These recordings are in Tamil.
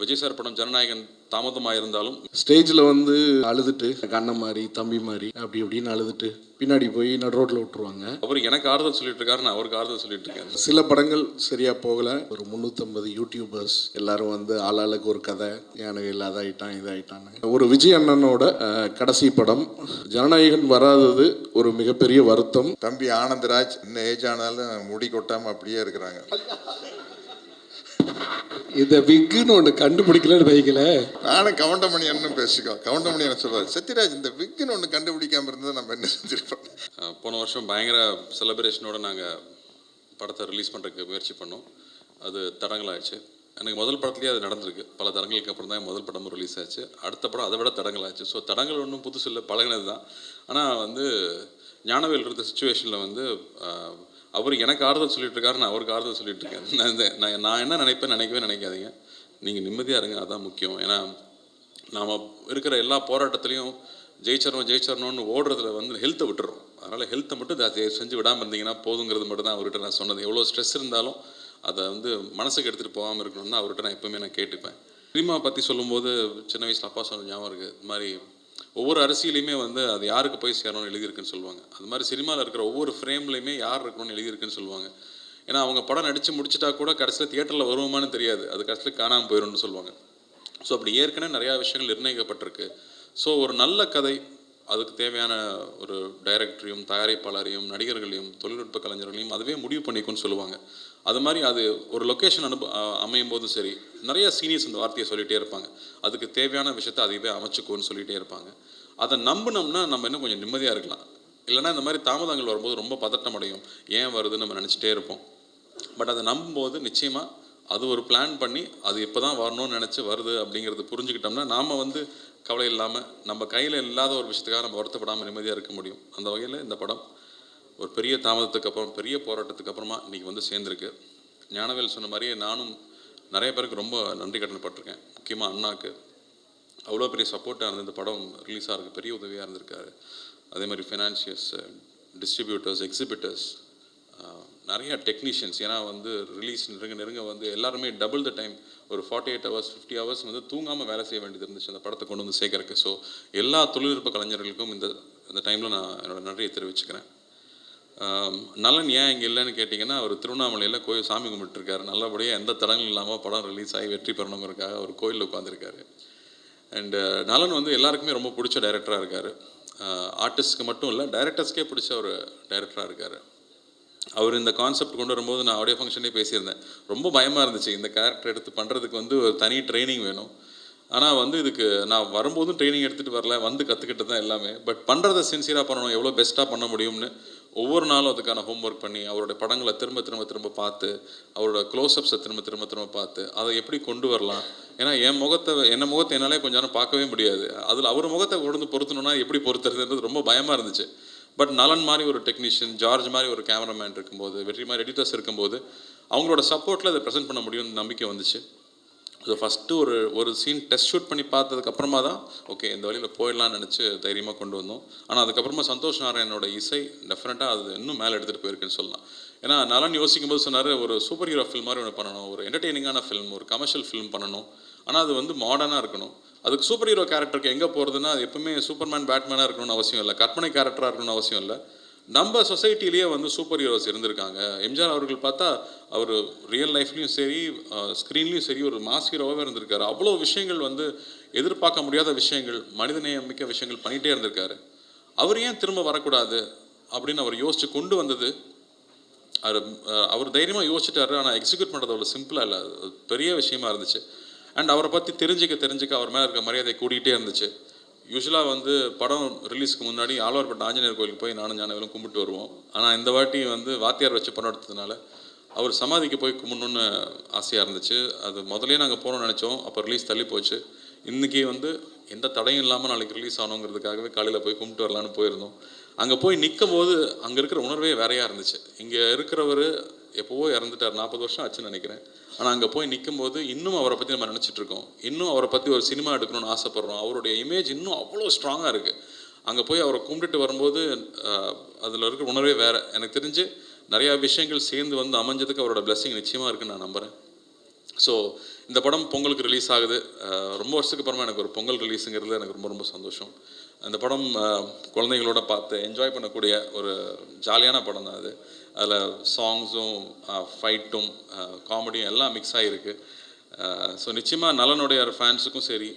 விஜய் சார் படம் ஜனநாயகன் தாமதமாக இருந்தாலும் ஸ்டேஜில் வந்து அழுதுட்டு கண்ணன் மாதிரி தம்பி மாதிரி அப்படி இப்படின்னு அழுதுட்டு பின்னாடி போய் நடு ரோட்டில் விட்டுருவாங்க. அவர் எனக்கு ஆறுதல் சொல்லிட்டு இருக்காரு, நான் அவருக்கு ஆறுதல் சொல்லிட்டு இருக்கேன். சில படங்கள் சரியா போகல. ஒரு 350 யூடியூபர்ஸ் எல்லாரும் வந்து ஆளாளுக்கு ஒரு கதை, எனக்கு இல்லை அதாயிட்டான் இதாயிட்டான்னு. ஒரு விஜய் அண்ணனோட கடைசி படம் ஜனநாயகன் வராதது ஒரு மிகப்பெரிய வருத்தம். தம்பி ஆனந்தராஜ் இன்னும் ஏஜ் ஆனாலும் முடி கொட்டாமல் அப்படியே இருக்கிறாங்க. இந்த விக்குன்னு ஒன்று கண்டுபிடிக்கலன்னு வைக்கல. நானும் கவுண்டமணி என்ன பேசிக்கோ, கவுண்டமணி என்ன சொல்றாரு, சத்யராஜ் இந்த விக்குன்னு ஒன்று கண்டுபிடிக்காம இருந்தால் நம்ம என்ன செஞ்சிருப்போம். போன வருஷம் பயங்கர செலிப்ரேஷனோட நாங்கள் படத்தை ரிலீஸ் பண்ணுறதுக்கு முயற்சி பண்ணோம். அது தடங்களாகிடுச்சு. எனக்கு முதல் படத்துலேயே அது நடந்திருக்கு. பல தடங்களுக்கு அப்புறம் தான் முதல் படமும் ரிலீஸ் ஆச்சு. அடுத்த படம் அதை விட தடங்களாச்சு. ஸோ தடங்கள் ஒன்றும் புதுசு இல்லை, பழகினது தான். ஆனால் வந்து ஞானவேல் இருந்த சுச்சுவேஷனில் வந்து அவர் எனக்கு ஆறுதல் சொல்லிட்டு இருக்காரு, நான் அவருக்கு ஆறுதல் சொல்லிட்டு இருக்கேன். நான் என்ன நினைக்கவே நினைக்காதீங்க. நீங்கள் நிம்மதியாக இருங்க, அதுதான் முக்கியம். ஏன்னா நாம் இருக்கிற எல்லா போராட்டத்துலேயும் ஜெயிச்சரணும்னு ஓடுறதுல வந்து ஹெல்த்தை விட்டுறோம். அதனால் ஹெல்த்தை மட்டும் செஞ்சு விடாமல் இருந்தீங்கன்னா போதுங்கிறது மட்டும் தான் அவர்கிட்ட நான் சொன்னது. எவ்வளோ ஸ்ட்ரெஸ் இருந்தாலும் அதை வந்து மனசுக்கு எடுத்துகிட்டு போகாமல் இருக்கணும்னு அவர்கிட்ட நான் எப்போவுமே நான் கேட்டுப்பேன். சினிமா பற்றி சொல்லும்போது சின்ன வயசில் அப்பா சொன்ன ஞாபகம் இருக்குது. இது மாதிரி ஒவ்வொரு அரசியலையுமே வந்து அது யாருக்கு போய் சேரணும்னு எழுதியிருக்குன்னு சொல்லுவாங்க. அது மாதிரி சினிமாவில் இருக்கிற ஒவ்வொரு ஃப்ரேம்லையுமே யார் இருக்கணும்னு எழுதியிருக்குன்னு சொல்லுவாங்க. ஏன்னா அவங்க படம் நடித்து முடிச்சுட்டா கூட கடைசியில் தியேட்டரில் வருவோமான்னு தெரியாது, அது கடைசியில் காணாமல் போயிடும்னு சொல்லுவாங்க. ஸோ அப்படி ஏற்கனவே நிறையா விஷயங்கள் நிர்ணயிக்கப்பட்டிருக்கு. ஸோ ஒரு நல்ல கதை, அதுக்கு தேவையான ஒரு டைரக்டரையும் தயாரிப்பாளரையும் நடிகர்களையும் தொழில்நுட்ப கலைஞர்களையும் அதுவே முடிவு பண்ணிக்கும்னு சொல்லுவாங்க. அது மாதிரி அது ஒரு லொக்கேஷன் அமையும் போதும் சரி, நிறைய சீனியர்ஸ் இந்த வார்த்தையை சொல்லிகிட்டே இருப்பாங்க. அதுக்கு தேவையான விஷயத்தை அதுவே அமைச்சுக்கோன்னு சொல்லிகிட்டே இருப்பாங்க. அதை நம்பினோம்னா நம்ம இன்னும் கொஞ்சம் நிம்மதியாக இருக்கலாம். இல்லைனா இந்த மாதிரி தாமதங்கள் வரும்போது ரொம்ப பதட்டம் அடையும், ஏன் வருதுன்னு நம்ம நினச்சிட்டே இருப்போம். பட் அதை நம்பும்போது நிச்சயமாக அது ஒரு பிளான் பண்ணி அது இப்போ தான் வரணும்னு நினச்சி வருது அப்படிங்கிறது புரிஞ்சுக்கிட்டோம்னா நாம் வந்து கவலை இல்லாமல் நம்ம கையில் இல்லாத ஒரு விஷயத்துக்காக நம்ம வருத்தப்படாமல் நிம்மதியாக இருக்க முடியும். அந்த வகையில் இந்த படம் ஒரு பெரிய தாமதத்துக்கு அப்புறம் பெரிய போராட்டத்துக்கு அப்புறமா இன்றைக்கி வந்து சேர்ந்துருக்கு. ஞானவேல் சொன்ன மாதிரியே நானும் நிறைய பேருக்கு ரொம்ப நன்றி கடன்பட்டிருக்கேன். முக்கியமாக அண்ணாக்கு அவ்வளோ பெரிய சப்போர்ட்டாக இருந்து இந்த படம் ரிலீஸ் ஆகிறதுக்கு பெரிய உதவியாக இருந்திருக்காரு. அதே மாதிரி ஃபினான்ஷியர்ஸ், டிஸ்ட்ரிபியூட்டர்ஸ், எக்ஸிபிட்டர்ஸ், நிறைய டெக்னீஷியன்ஸ். ஏன்னா வந்து ரிலீஸ் நெருங்க வந்து எல்லாருமே டபுள் த டைம், ஒரு 48 hours 50 hours வந்து தூங்காமல் வேலை செய்ய வேண்டியது இருந்துச்சு அந்த படத்தை கொண்டு வந்து சேர்க்கறதுக்கு. ஸோ எல்லா தொழில்நுட்ப கலைஞர்களுக்கும் இந்த டைமில் நான் என்னோட நன்றியை தெரிவிச்சுக்கிறேன். நலன் ஏன் இங்கே இல்லைன்னு கேட்டிங்கன்னா, அவர் திருவண்ணாமலையில் கோயில் சாமி கும்பிட்டுருக்காரு. நல்லபடியாக எந்த தடங்களும் இல்லாமல் படம் ரிலீஸ் ஆகி வெற்றி பெறணுங்கிறதுக்காக அவர் கோயிலில் உட்காந்துருக்காரு. அண்டு நலன் வந்து எல்லாருக்குமே ரொம்ப பிடிச்ச டைரக்டராக இருக்கார். ஆர்டிஸ்ட்க்கு மட்டும் இல்லை, டைரக்டர்ஸ்க்கே பிடிச்ச ஒரு டைரக்டராக இருக்கார். அவர் இந்த கான்செப்ட் கொண்டு வரும்போது நான் ஆடியோ ஃபங்க்ஷனே பேசியிருந்தேன். ரொம்ப பயமாக இருந்துச்சு, இந்த கேரக்டர் எடுத்து பண்ணுறதுக்கு வந்து ஒரு தனி ட்ரைனிங் வேணும். ஆனால் வந்து இதுக்கு நான் வரும்போதும் ட்ரைனிங் எடுத்துகிட்டு வரல, வந்து கற்றுக்கிட்டு தான் எல்லாமே. பட் பண்ணுறதை சின்சியராக பண்ணணும், எவ்வளோ பெஸ்ட்டாக பண்ண முடியும்னு ஒவ்வொரு நாளும் அதுக்கான ஹோம்ஒர்க் பண்ணி அவருடைய படங்களை திரும்ப பார்த்து, அவரோட க்ளோஸ்அப்ஸை திரும்ப பார்த்து அதை எப்படி கொண்டு வரலாம். ஏன்னா என்ன முகத்தை என்னாலே கொஞ்சம் நேரம் பார்க்கவே முடியாது. அதில் அவர் முகத்தை கொண்டு பொருத்தணும்னா எப்படி பொருத்துறதுன்றது ரொம்ப பயமாக இருந்துச்சு. பட் நலன் மாதிரி ஒரு டெக்னீஷியன், ஜார்ஜ் மாதிரி ஒரு கேமராமேன் இருக்கும்போது, வெற்றி மாதிரி எடிட்டர்ஸ் இருக்கும்போது அவங்களோட சப்போர்ட்டில் அதை ப்ரெசென்ட் பண்ண முடியும்னு நம்பிக்கை வந்துச்சு. ஸோ ஃபஸ்ட்டு ஒரு சீன் டெஸ்ட் ஷூட் பண்ணி பார்த்ததுக்கப்புறமா தான் ஓகே இந்த வழியில் போயிடலான்னு நினச்சி தைரியமாக கொண்டு வந்தோம். ஆனால் அதுக்கப்புறமா சந்தோஷ் நாராயணனோட இசை டெஃபினட்டாக அது இன்னும் மேலே எடுத்துகிட்டு போயிருக்குன்னு சொல்லலாம். ஏன்னா நலன் யோசிக்கும் போது சொன்னார், ஒரு சூப்பர் ஹீரோ ஃபில்ம் மாதிரி ஒன்று பண்ணணும், ஒரு என்டர்டெய்னிங்கான ஃபில்ம், ஒரு கமர்ஷியல் ஃபில்ம் பண்ணணும். ஆனால் அது வந்து மாடர்னாக இருக்கணும். அதுக்கு சூப்பர் ஹீரோ கேரக்டருக்கு எங்கே போகிறதுனா, அது எப்பவுமே சூப்பர்மேன் பேட்மேனாக இருக்கணும்னு அவசியம் இல்லை, கற்பனை கேரக்டராக இருக்கணும்னு அவசியம் இல்லை. நம்ம சொசைட்டிலேயே வந்து சூப்பர் ஹீரோஸ் இருந்திருக்காங்க. எம்ஜிஆர் அவர்கள் பார்த்தா அவர் ரியல் லைஃப்லேயும் சரி ஸ்க்ரீன்லேயும் சரி ஒரு மாஸ் ஹீரோவாகவே இருந்திருக்காரு. அவ்வளோ விஷயங்கள் வந்து எதிர்பார்க்க முடியாத விஷயங்கள், மனிதநேயம் மிக்க விஷயங்கள் பண்ணிகிட்டே இருந்திருக்காரு. அவர் ஏன் திரும்ப வரக்கூடாது அப்படின்னு அவர் யோசித்து கொண்டு வந்தது. அவர் தைரியமாக யோசிச்சிட்டாரு. ஆனால் எக்ஸிக்யூட் பண்ணுறது அவ்வளோ சிம்பிளாக இல்லை, பெரிய விஷயமா இருந்துச்சு. அண்ட் அவரை பற்றி தெரிஞ்சுக்க அவர் மேலே இருக்க மரியாதை கூட்டிகிட்டே இருந்துச்சு. யூஸ்வலாக வந்து படம் ரிலீஸ்க்கு முன்னாடி ஆழ்வார்பேட்டை ஆஞ்சநேயர் கோயிலுக்கு போய் நானும் ஞானவேலும் கும்பிட்டு வருவோம். ஆனால் இந்த வாட்டி வந்து வாத்தியார் வச்சு படம் எடுத்ததுனால அவர் சமாதிக்கு போய் கும்பிடணுன்னு ஆசையாக இருந்துச்சு. அது முதலே நாங்கள் போகணும்னு நினச்சோம், அப்போ ரிலீஸ் தள்ளி போச்சு. இன்றைக்கி வந்து எந்த தடையும் இல்லாமல் நாளைக்கு ரிலீஸ் ஆகணுங்கிறதுக்காகவே காலையில் போய் கும்பிட்டு வரலான்னு போயிருந்தோம். அங்கே போய் நிற்கும் போது அங்கே இருக்கிற உணர்வே வேறையாக இருந்துச்சு. இங்கே இருக்கிறவர் எப்போவோ இறந்துட்டார், 40 வருஷம் ஆச்சுன்னு நினைக்கிறேன். ஆனால் அங்கே போய் நிற்கும் போது இன்னும் அவரை பற்றி நம்ம நினச்சிட்ருக்கோம், இன்னும் அவரை பற்றி ஒரு சினிமா எடுக்கணும்னு ஆசைப்பட்றோம். அவருடைய இமேஜ் இன்னும் அவ்வளோ ஸ்ட்ராங்காக இருக்குது. அங்கே போய் அவரை கும்பிட்டுட்டு வரும்போது அதில் இருக்கிற உணர்வே வேறு. எனக்கு தெரிஞ்சு நிறையா விஷயங்கள் சேர்ந்து வந்து அமைஞ்சதுக்கு அவரோட பிளெஸிங் நிச்சயமாக இருக்குன்னு நான் நம்புகிறேன். ஸோ இந்த படம் பொங்கலுக்கு ரிலீஸ் ஆகுது. ரொம்ப வருஷத்துக்கு அப்புறமா எனக்கு ஒரு பொங்கல் ரிலீஸுங்கிறது எனக்கு ரொம்ப ரொம்ப சந்தோஷம். அந்த படம் குழந்தைங்களோட பார்த்து என்ஜாய் பண்ணக்கூடிய ஒரு ஜாலியான படம் தான் அது. அதில் சாங்ஸும் ஃபைட்டும் காமெடியும் எல்லாம் மிக்ஸ் ஆகிருக்கு. ஸோ நிச்சயமாக நலனுடைய ஃபேன்ஸுக்கும் சரி,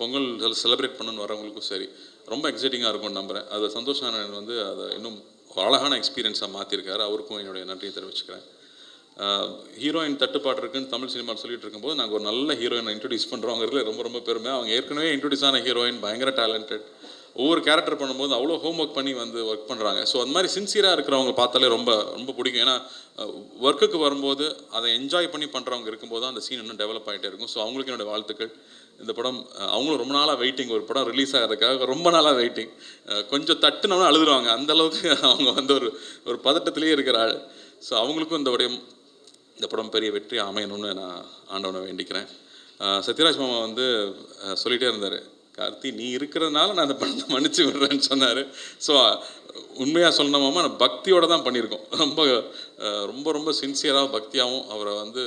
பொங்கல் செலிப்ரேட் பண்ணணுன்னு வரவங்களுக்கும் சரி ரொம்ப எக்ஸைட்டிங்காக இருக்கும்னு நம்புகிறேன். அது சந்தோஷ் நாராயணன் வந்து அதை இன்னும் ஒரு அழகான எக்ஸ்பீரியன்ஸாக மாற்றிருக்காரு. அவருக்கும் என்னுடைய நன்றியை தெரிவிச்சுக்கிறேன். ஹீரோயின் தட்டுப்பாடு இருக்குன்னு தமிழ் சினிமாவில் சொல்லிட்டு இருக்கும்போது நாங்கள் ஒரு நல்ல ஹீரோயினை இன்ட்ரடியூஸ் பண்ணுறோங்கிறதுல ரொம்ப ரொம்ப பெருமை. அவங்க ஏற்கனவே இன்ட்ரடியூஸ் ஆன ஹீரோயின் பயங்கர டேலண்டட். ஒவ்வொரு கேரக்டர் பண்ணும்போது அவ்வளோ ஹோம் ஒர்க் பண்ணி வந்து ஒர்க் பண்ணுறாங்க. ஸோ அந்த மாதிரி சின்சியராக இருக்கிறவங்க பார்த்தாலே ரொம்ப ரொம்ப பிடிக்கும். ஏன்னா ஒர்க்குக்கு வரும்போது அதை என்ஜாய் பண்ணி பண்ணுறவங்க இருக்கும்போது தான் அந்த சீன் இன்னும் டெவலப் ஆகிட்டே இருக்கும். ஸோ அவங்களுக்கு என்னோடய வாழ்த்துக்கள். இந்த படம் அவங்களும் ரொம்ப நாளாக வெயிட்டிங், ஒரு படம் ரிலீஸ் ஆகிறதுக்காக ரொம்ப நாளாக வெயிட்டிங். கொஞ்சம் தட்டுனோன்னா அழுதுருவாங்க, அந்தளவுக்கு அவங்க வந்து ஒரு பதட்டத்திலே இருக்கிற ஆள். ஸோ அவங்களுக்கும் இந்த படம் பெரிய வெற்றி அமையணும்னு நான் ஆண்டவனை வேண்டிக்கிறேன். சத்யராஜ் மாமா வந்து சொல்லிகிட்டே இருந்தார், கார்த்தி நீ இருக்கிறதுனால நான் அந்த படத்தை மன்னிச்சு விடுறேன்னு சொன்னார். ஸோ உண்மையாக சொல்லணுமாமா நான் பக்தியோடு தான் பண்ணியிருக்கோம். ரொம்ப ரொம்ப ரொம்ப சின்சியராக பக்தியாகவும் அவரை வந்து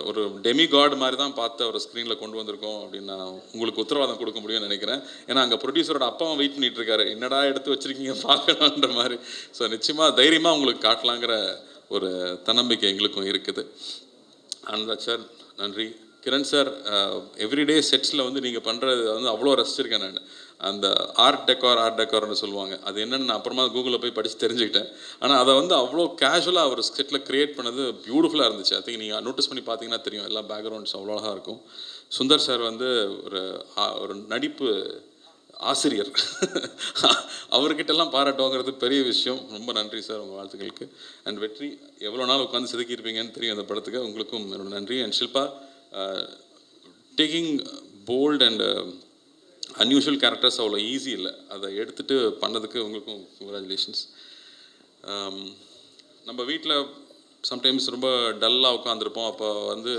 ஒரு டெமி காட் மாதிரி தான் பார்த்து அவரை ஸ்க்ரீனில் கொண்டு வந்திருக்கோம் அப்படின்னு நான் உங்களுக்கு உத்தரவாதம் கொடுக்க முடியும்னு நினைக்கிறேன். ஏன்னா அங்கே ப்ரொடியூசரோட அப்பாவும் வெயிட் பண்ணிகிட்டு இருக்காரு, என்னடா எடுத்து வச்சுருக்கீங்க பார்க்கணுன்ற மாதிரி. ஸோ நிச்சயமாக தைரியமாக உங்களுக்கு காட்டலாங்கிற ஒரு தன்னம்பிக்கை எங்களுக்கும் இருக்குது. ஆனந்த் சார் நன்றி. கிரண் சார், எவ்ரிடே செட்ஸில் வந்து நீங்கள் பண்ணுறது வந்து அவ்வளோ ரசிச்சிருக்கேன் நான். அந்த ஆர்ட் டெக்கார்னு சொல்லுவாங்க, அது என்னென்னு நான் அப்புறமா கூகுளில் போய் படித்து தெரிஞ்சுக்கிட்டேன். ஆனால் அதை வந்து அவ்வளோ கேஷுவலாக அவர் செட்டில் க்ரியேட் பண்ணது பியூட்டிஃபுல்லாக இருந்துச்சு. ஐ திங்க் நீங்கள் நோட்டீஸ் பண்ணி பார்த்தீங்கன்னா தெரியும், எல்லா பேக்ரவுண்ட்ஸ் அவ்வளோ அழகாக இருக்கும். சுந்தர் சார் வந்து ஒரு நடிப்பு ஆசிரியர். அவர்கிட்டலாம் பாராட்டுவாங்கிறது பெரிய விஷயம். ரொம்ப நன்றி சார், உங்கள் வாழ்த்துக்களுக்கு. அண்ட் வெற்றி, எவ்வளோ நாள் உட்காந்து செதுக்கியிருப்பீங்கன்னு தெரியும் அந்த படத்துக்கு, உங்களுக்கும் என்னோட நன்றி. And Shilpa, taking bold and unusual characters அவ்வளோ ஈஸி இல்லை, அதை எடுத்துகிட்டு பண்ணதுக்கு உங்களுக்கும் கங்க்ராச்சுலேஷன்ஸ். நம்ம வீட்டில் சம்டைம்ஸ் ரொம்ப டல்லாக உட்காந்துருப்போம். அப்போ வந்து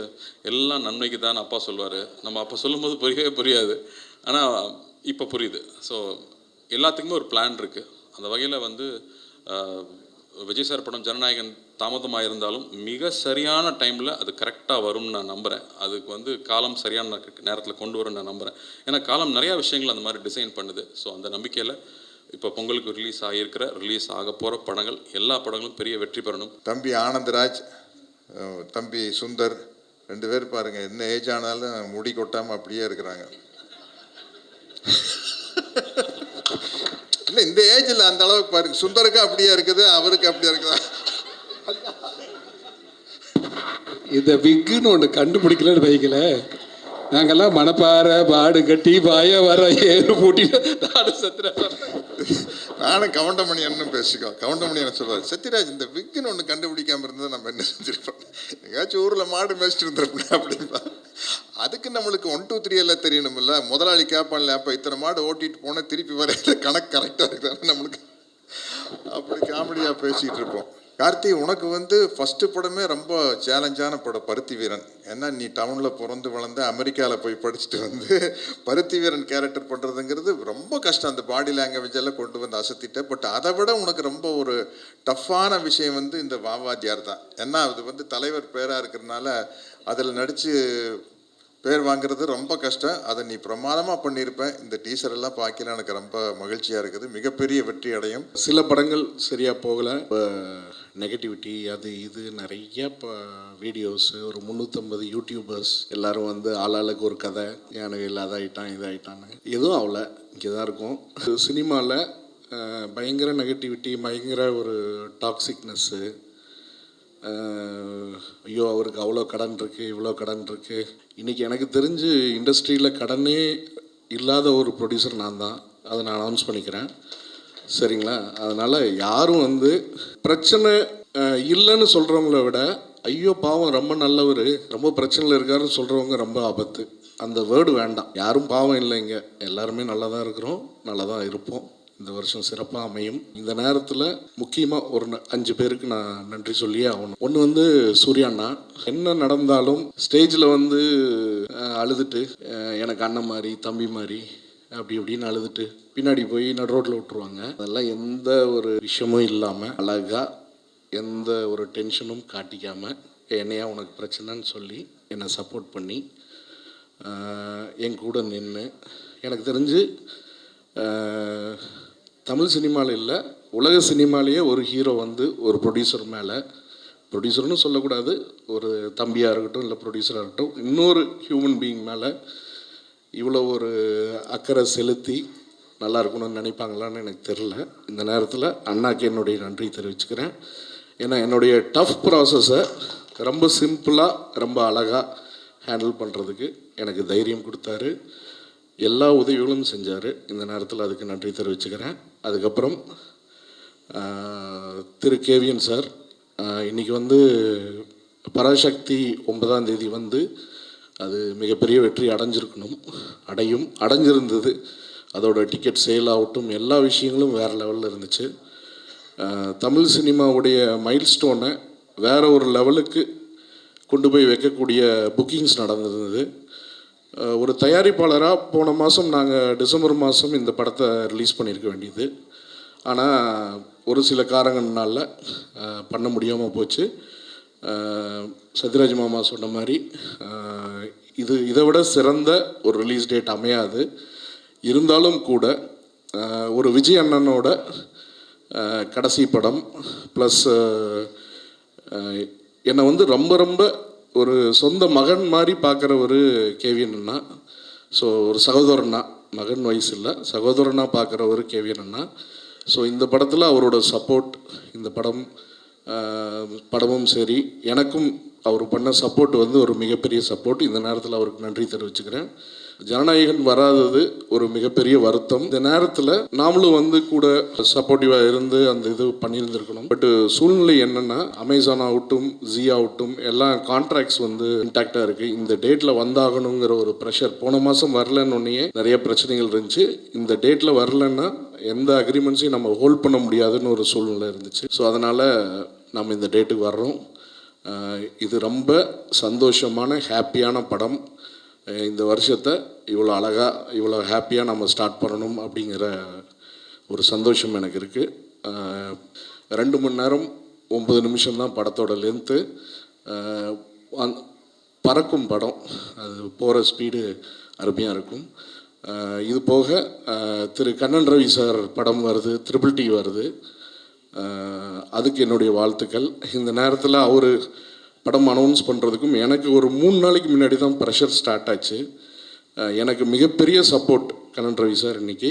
எல்லாம் நன்மைக்கு தான் அப்பா சொல்லுவார். நம்ம அப்போ சொல்லும்போது புரியவே புரியாது, ஆனால் இப்போ புரியுது. ஸோ எல்லாத்துக்குமே ஒரு பிளான் இருக்குது. அந்த வகையில் வந்து விஜய் சார் படம் ஜனநாயகன் தாமதமாக இருந்தாலும் மிக சரியான டைமில் அது கரெக்டாக வரும்னு நான் நம்புகிறேன். அதுக்கு வந்து காலம் சரியான நேரத்தில் கொண்டு வரும்னு நான் நம்புகிறேன். ஏன்னா காலம் நிறையா விஷயங்கள் அந்த மாதிரி டிசைன் பண்ணுது. ஸோ அந்த நம்பிக்கையில் இப்போ பொங்கலுக்கு ரிலீஸ் ஆக போகிற படங்கள் எல்லா படங்களும் பெரிய வெற்றி பெறணும். தம்பி ஆனந்தராஜ், தம்பி சுந்தர் 2 பேர் பாருங்கள், என்ன ஏஜ் ஆனாலும் முடி கொட்டாமல் அப்படியே இருக்கிறாங்க. இல்லை இந்த ஏஜில் அந்த அளவுக்கு பாருங்க, சுந்தருக்கு அப்படியே இருக்குது, அவருக்கு அப்படியே இருக்குதா. இந்த விக்குன்னு ஒன்று கண்டுபிடிக்கலன்னு வைக்கல, நாங்கெல்லாம் மணப்பாறை பாடு கட்டி பாய வர ஏறு பூட்டிட்டு நாடு சத்யராஜ். நானும் கவுண்டமணி அண்ணன் பேசிக்கோம். கவுண்டமணி என்ன சொல்வார், சத்யராஜ் இந்த விக்குன்னு ஒன்று கண்டுபிடிக்காமல் இருந்தால் நம்ம என்ன செஞ்சுருப்போம், எங்கேயாச்சும் ஊரில் மாடு மேய்ச்சிட்டு இருந்திருப்போம் அப்படின்பா. அதுக்கு நம்மளுக்கு 1 2 3 எல்லாம் தெரியணும்ல. முதலாளி கேட்பான்ல, அப்போ இத்தனை மாடு ஓட்டிகிட்டு போனால் திருப்பி வரையில கணக்கு கரெக்டாக இருக்கிறாங்க நம்மளுக்கு. அப்படி காமெடியாக பேசிகிட்டு இருப்போம். கார்த்தி, உனக்கு வந்து ஃபஸ்ட்டு படமே ரொம்ப சேலஞ்சான படம் பருத்தி வீரன். ஏன்னா நீ டவுனில் பிறந்து வளர்ந்து அமெரிக்காவில் போய் படிச்சுட்டு வந்து பருத்தி வீரன் கேரக்டர் பண்ணுறதுங்கிறது ரொம்ப கஷ்டம். அந்த பாடி லாங்குவேஜ் எல்லாம் கொண்டு வந்து அசத்திட்ட. பட் அதை விட உனக்கு ரொம்ப ஒரு டஃப்பான விஷயம் வந்து இந்த வாவாத்தியார் தான். ஏன்னா அது வந்து தலைவர் பேராக இருக்கிறதுனால அதில் நடித்து பேர் வாங்குறது ரொம்ப கஷ்டம். அதை நீ பிரமாதமாக பண்ணியிருப்பேன். இந்த டீசர் எல்லாம் பார்க்கல, எனக்கு ரொம்ப மகிழ்ச்சியாக இருக்குது. மிகப்பெரிய வெற்றி அடையும். சில படங்கள் சரியாக போகலை, இப்போ நெகட்டிவிட்டி அது இது நிறைய இப்போ வீடியோஸு, ஒரு 350 யூடியூபர்ஸ் எல்லோரும் வந்து ஆளாளுக்கு ஒரு கதை, எனக்கு இதாகிட்டான் இதாகிட்டான்னு. எதுவும் ஆகலை, இங்கே தான் இருக்கும். சினிமாவில் பயங்கர நெகட்டிவிட்டி, பயங்கர ஒரு டாக்ஸிக்னஸ்ஸு. ஐயோ அவருக்கு அவ்வளோ கடன் இருக்குது, இவ்வளோ கடன் இருக்குது. இன்றைக்கி எனக்கு தெரிஞ்சு இண்டஸ்ட்ரியில் கடனே இல்லாத ஒரு ப்ரொடியூசர் நான் தான். அதை நான் அனௌன்ஸ் பண்ணிக்கிறேன், சரிங்களா? அதனால் யாரும் வந்து பிரச்சனை இல்லைன்னு சொல்கிறவங்கள விட ஐயோ பாவம் ரொம்ப நல்லவர், ரொம்ப பிரச்சனையில் இருக்காருன்னு சொல்கிறவங்க ரொம்ப ஆபத்து. அந்த வேர்டு வேண்டாம். யாரும் பாவம் இல்லைங்க, எல்லாருமே நல்லா தான் இருக்கிறோம், நல்லா தான் இருப்போம். இந்த வருஷம் சிறப்பாக அமையும். இந்த நேரத்தில் முக்கியமாக ஒரு 5 பேருக்கு நான் நன்றி சொல்லியே ஆகணும். ஒன்று வந்து சூர்யாண்ணா. என்ன நடந்தாலும் ஸ்டேஜில் வந்து அழுதுட்டு எனக்கு அண்ணன் மாதிரி தம்பி மாதிரி அப்படி இப்படின்னு அழுதுட்டு பின்னாடி போய் நடு ரோட்டில் விட்டுருவாங்க. அதெல்லாம் எந்த ஒரு விஷயமும் இல்லாமல் அழகாக எந்த ஒரு டென்ஷனும் காட்டிக்காமல் என்னையா உனக்கு பிரச்சனைன்னு சொல்லி என்னை சப்போர்ட் பண்ணி என் கூட நின்று எனக்கு தெரிஞ்சு தமிழ் சினிமாவில் இல்லை உலக சினிமாலேயே ஒரு ஹீரோ வந்து ஒரு ப்ரொடியூசர் மேலே, ப்ரொடியூசர்னு சொல்லக்கூடாது, ஒரு தம்பியாக இருக்கட்டும் இல்லை ப்ரொடியூசராக இருக்கட்டும், இன்னொரு ஹியூமன் பீயிங் மேலே இவ்வளோ ஒரு அக்கறை செலுத்தி நல்லா இருக்கணும்னு நினைப்பாங்களான்னு எனக்கு தெரில. இந்த நேரத்தில் அண்ணாக்கு என்னுடைய நன்றி தெரிவிச்சுக்கிறேன். ஏன்னா என்னுடைய டஃப் ப்ராசஸை ரொம்ப சிம்பிளாக ரொம்ப அழகாக ஹேண்டில் பண்ணுறதுக்கு எனக்கு தைரியம் கொடுத்தாரு, எல்லா உதவிகளும் செஞ்சார். இந்த நேரத்தில் அதுக்கு நன்றி தெரிவிச்சுக்கிறேன். அதுக்கப்புறம் திரு கேவிஎன் சார், இன்றைக்கி வந்து பராசக்தி 9ஆம் தேதி வந்து அது மிகப்பெரிய வெற்றி அடைஞ்சிருந்தது. அதோட டிக்கெட் சேல் ஆகட்டும், எல்லா விஷயங்களும் வேறு லெவலில் இருந்துச்சு. தமிழ் சினிமாவுடைய மைல்ஸ்டோனை வேறு ஒரு லெவலுக்கு கொண்டு போய் வைக்கக்கூடிய புக்கிங்ஸ் நடந்திருந்தது. ஒரு தயாரிப்பாளராக போன மாதம் நாங்கள் டிசம்பர் மாதம் இந்த படத்தை ரிலீஸ் பண்ணியிருக்க வேண்டியது. ஆனால் ஒரு சில காரணங்கள்னால பண்ண முடியாமல் போச்சு. சத்யராஜ் மாமா சொன்ன மாதிரி இதை விட சிறந்த ஒரு ரிலீஸ் டேட் அமையாது. இருந்தாலும் கூட ஒரு விஜய் அண்ணனோட கடைசி படம் ப்ளஸ் என்னை வந்து ரொம்ப ரொம்ப ஒரு சொந்த மகன் மாதிரி பார்க்குற ஒரு கேவிஎன் அண்ணா. ஸோ ஒரு சகோதரனா, மகன் வயசு இல்லை, சகோதரனாக பார்க்குற ஒரு கேவிஎன் அண்ணா. ஸோ இந்த படத்தில் அவரோட சப்போர்ட், இந்த படமும் சரி, எனக்கும் அவர் பண்ண சப்போர்ட் வந்து ஒரு மிகப்பெரிய சப்போர்ட். இந்த நேரத்தில் அவருக்கு நன்றி தெரிவிச்சுக்கிறேன். ஜனநாயகன் வராதது ஒரு மிகப்பெரிய வருத்தம். இந்த நேரத்தில் நாமளும் வந்து கூட சப்போர்ட்டிவாக இருந்து அந்த இது பண்ணியிருந்துருக்கணும். பட் சூழ்நிலை என்னென்னா, அமேசான் ஆகட்டும், ஜி ஆகட்டும், எல்லா கான்ட்ராக்ட்ஸ் வந்து இன்டாக்டாக இருக்குது. இந்த டேட்டில் வந்தாகணுங்கிற ஒரு ப்ரெஷர் போன மாதம் வரலன்னொன்னே நிறைய பிரச்சனைகள் இருந்துச்சு. இந்த டேட்டில் வரலன்னா எந்த அக்ரிமெண்ட்ஸையும் நம்ம ஹோல்ட் பண்ண முடியாதுன்னு ஒரு சூழ்நிலை இருந்துச்சு. ஸோ அதனால் நம்ம இந்த டேட்டுக்கு வர்றோம். இது ரொம்ப சந்தோஷமான ஹாப்பியான படம். இந்த வருஷத்தை இவ்வளோ அழகாக இவ்வளோ ஹாப்பியாக நம்ம ஸ்டார்ட் பண்ணணும் அப்படிங்கிற ஒரு சந்தோஷம் எனக்கு இருக்குது. 2 மணி நேரம் 9 நிமிஷம் தான் படத்தோட லென்த்து. பறக்கும் படம், அது போகிற ஸ்பீடு அருமையாக இருக்கும். இது போக திரு கண்ணன் ரவி சார் படம் வருது, ட்ரிபிள் டி வருது, அதுக்கு என்னுடைய வாழ்த்துக்கள். இந்த நேரத்தில் அவர் படம் அனௌன்ஸ் பண்ணுறதுக்கும் எனக்கு ஒரு 3 நாளைக்கு முன்னாடி தான் ப்ரெஷர் ஸ்டார்ட் ஆச்சு. எனக்கு மிகப்பெரிய சப்போர்ட் கண்ணன் ரவி சார் இன்றைக்கி.